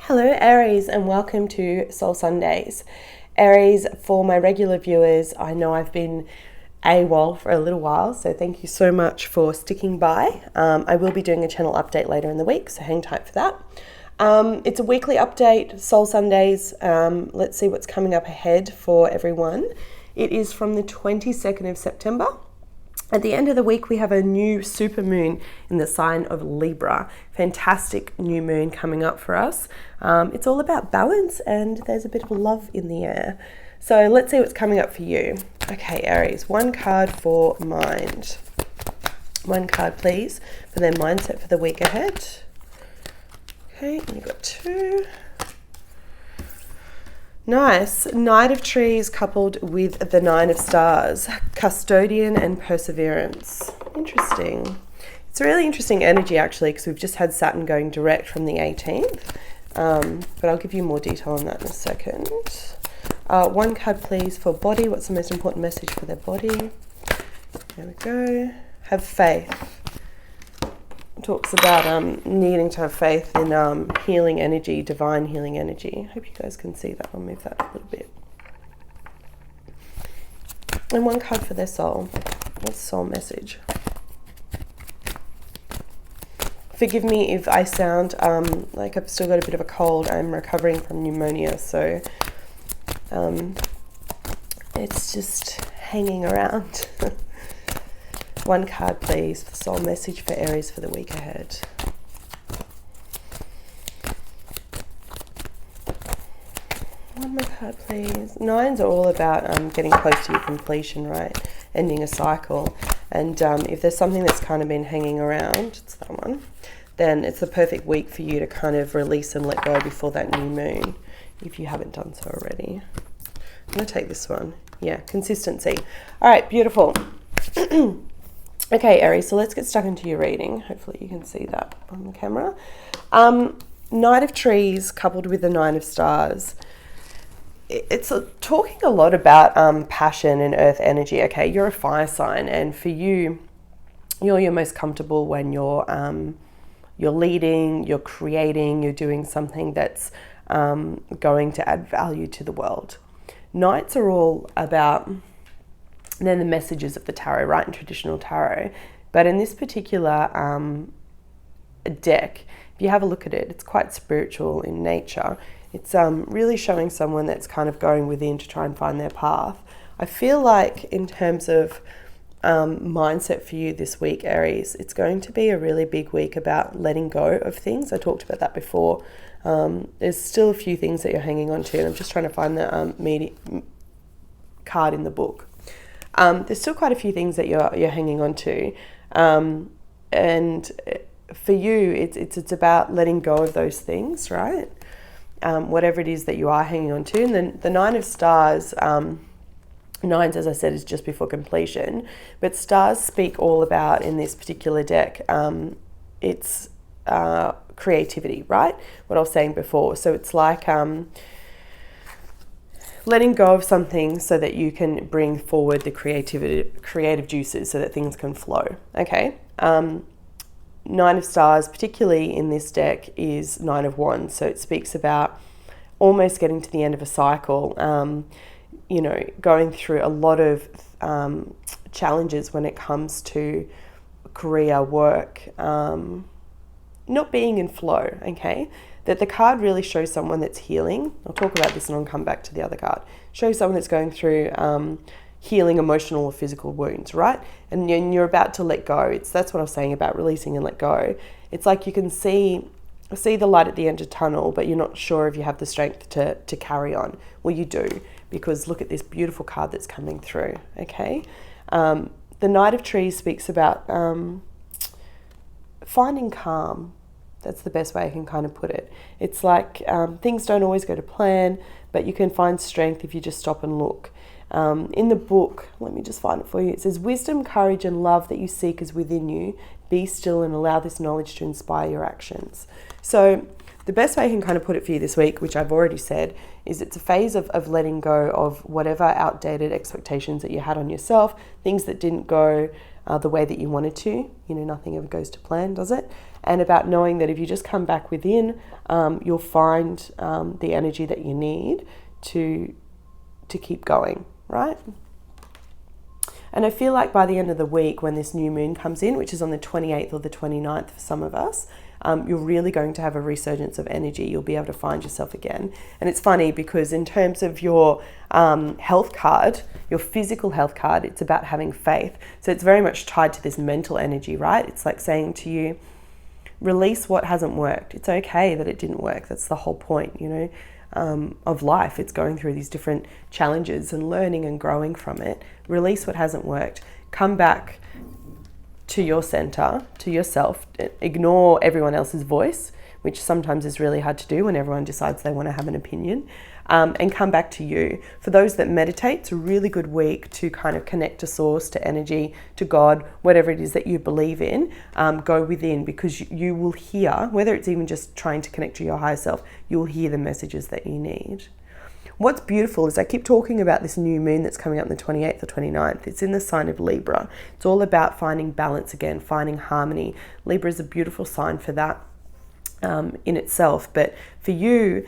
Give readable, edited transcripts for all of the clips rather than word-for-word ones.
Hello Aries, and welcome to Soul Sundays. Aries, for my regular viewers, I know I've been AWOL for a little while, so thank you so much for sticking by. I will be doing a channel update later in the week, so hang tight for that. It's a weekly update, Soul Sundays. Let's see what's coming up ahead for everyone. It is from the 22nd of September. At the end of the week, we have a new super moon in the sign of Libra. Fantastic new moon coming up for us. It's all about balance and there's a bit of love in the air. So let's see what's coming up for you. Okay, Aries, one card for mind. One card, please, for their mindset for the week ahead. Okay, and you've got two. Nice. Knight of Trees coupled with the Nine of Stars. Custodian and perseverance. Interesting. It's a really interesting energy actually, because we've just had Saturn going direct from the 18th. But I'll give you more detail on that in a second. One card please for body. What's the most important message for their body? There we go. Have faith. Talks about needing to have faith in healing energy, divine healing energy. I hope you guys can see that. I'll move that a little bit. And one card for their soul. What's soul message? Forgive me if I sound like I've still got a bit of a cold. I'm recovering from pneumonia, so it's just hanging around. One card, please, for soul message for Aries for the week ahead. One more card, please. Nines are all about getting close to your completion, right? Ending a cycle. And if there's something that's kind of been hanging around, it's that one, then it's the perfect week for you to kind of release and let go before that new moon, if you haven't done so already. I'm going to take this one. Yeah, consistency. All right, beautiful. Okay, Aries, so let's get stuck into your reading. Hopefully you can see that on the camera. Knight of Trees coupled with the Nine of Stars. It's talking a lot about passion and earth energy. Okay, you're a fire sign, and for you, you're most comfortable when you're leading, you're creating, you're doing something that's going to add value to the world. Knights are all about then the messages of the tarot, right, in traditional tarot. But in this particular deck, if you have a look at it, it's quite spiritual in nature. It's really showing someone that's kind of going within to try and find their path. I feel like in terms of mindset for you this week, Aries, it's going to be a really big week about letting go of things. I talked about that before. There's still a few things that you're hanging on to, and I'm just trying to find the card in the book. There's still quite a few things that you're hanging on to, and for you, it's about letting go of those things, right? Whatever it is that you are hanging on to. And then the Nine of Stars, nines, as I said, is just before completion, but stars speak all about, in this particular deck, it's creativity, right? What I was saying before. So it's like letting go of something so that you can bring forward the creative juices so that things can flow. Okay. Nine of Stars, particularly in this deck, is Nine of Wands. So it speaks about almost getting to the end of a cycle, going through a lot of challenges when it comes to career, work, not being in flow, okay? That the card really shows someone that's healing. I'll talk about this and I'll come back to the other card. Shows someone that's going through healing emotional or physical wounds, right? And you're about to let go. That's what I was saying about releasing and let go. It's like you can see the light at the end of the tunnel, but you're not sure if you have the strength to carry on. Well, you do, because look at this beautiful card that's coming through, okay? The Knight of Trees speaks about finding calm. That's the best way I can kind of put it. It's like things don't always go to plan, but you can find strength if you just stop and look. In the book, let me just find it for you. It says, wisdom, courage, and love that you seek is within you. Be still and allow this knowledge to inspire your actions. So the best way I can kind of put it for you this week, which I've already said, is it's a phase of letting go of whatever outdated expectations that you had on yourself, things that didn't go the way that you wanted to. You know, nothing ever goes to plan, does it? And about knowing that if you just come back within, you'll find the energy that you need to keep going, right? And I feel like by the end of the week, when this new moon comes in, which is on the 28th or the 29th for some of us, you're really going to have a resurgence of energy. You'll be able to find yourself again. And it's funny because in terms of your health card, your physical health card, it's about having faith. So it's very much tied to this mental energy, right? It's like saying to you, release what hasn't worked. It's okay that it didn't work. That's the whole point, you know, of life. It's going through these different challenges and learning and growing from it. Release what hasn't worked. Come back to your center, to yourself. Ignore everyone else's voice, which sometimes is really hard to do when everyone decides they want to have an opinion, and come back to you. For those that meditate, it's a really good week to kind of connect to source, to energy, to God, whatever it is that you believe in. Go within, because you will hear, whether it's even just trying to connect to your higher self, you'll hear the messages that you need. What's beautiful is I keep talking about this new moon that's coming up on the 28th or 29th. It's in the sign of Libra. It's all about finding balance again, finding harmony. Libra is a beautiful sign for that in itself. But for you,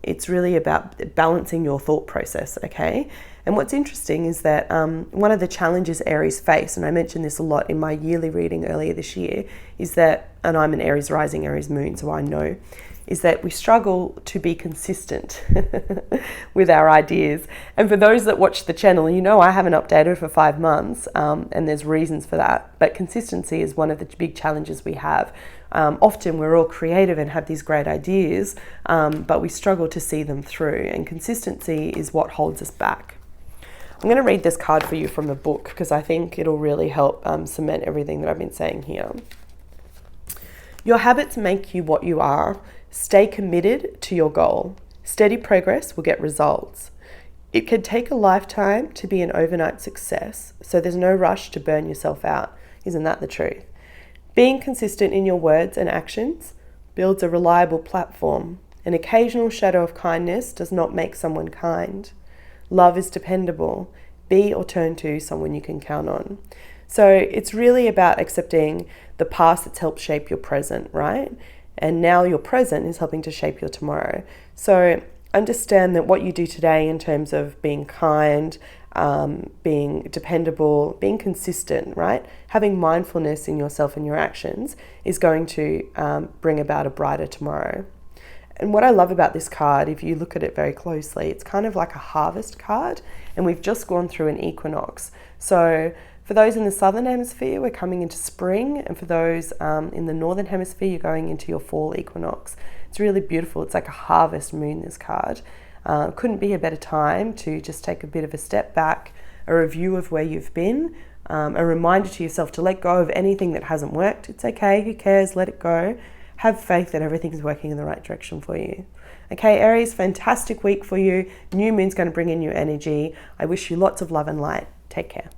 it's really about balancing your thought process, okay? And what's interesting is that one of the challenges Aries face, and I mentioned this a lot in my yearly reading earlier this year, is that, and I'm an Aries rising, Aries moon, so I know, is that we struggle to be consistent with our ideas. And for those that watch the channel, you know I haven't updated for 5 months, and there's reasons for that. But consistency is one of the big challenges we have. Often we're all creative and have these great ideas, but we struggle to see them through. And consistency is what holds us back. I'm going to read this card for you from a book because I think it'll really help cement everything that I've been saying here. Your habits make you what you are. Stay committed to your goal. Steady progress will get results. It can take a lifetime to be an overnight success, so there's no rush to burn yourself out. Isn't that the truth? Being consistent in your words and actions builds a reliable platform. An occasional shadow of kindness does not make someone kind. Love is dependable. Be or turn to someone you can count on. So it's really about accepting the past that's helped shape your present, right? And now your present is helping to shape your tomorrow. So understand that what you do today in terms of being kind, being dependable, being consistent, right? Having mindfulness in yourself and your actions is going to bring about a brighter tomorrow. And what I love about this card, if you look at it very closely, it's kind of like a harvest card, and we've just gone through an equinox. So for those in the southern hemisphere, we're coming into spring, and for those in the northern hemisphere, you're going into your fall equinox. It's really beautiful. It's like a harvest moon, this card. Couldn't be a better time to just take a bit of a step back, a review of where you've been, a reminder to yourself to let go of anything that hasn't worked. It's okay, who cares, let it go. Have faith that everything's working in the right direction for you. Okay, Aries, fantastic week for you. New moon's going to bring in new energy. I wish you lots of love and light. Take care.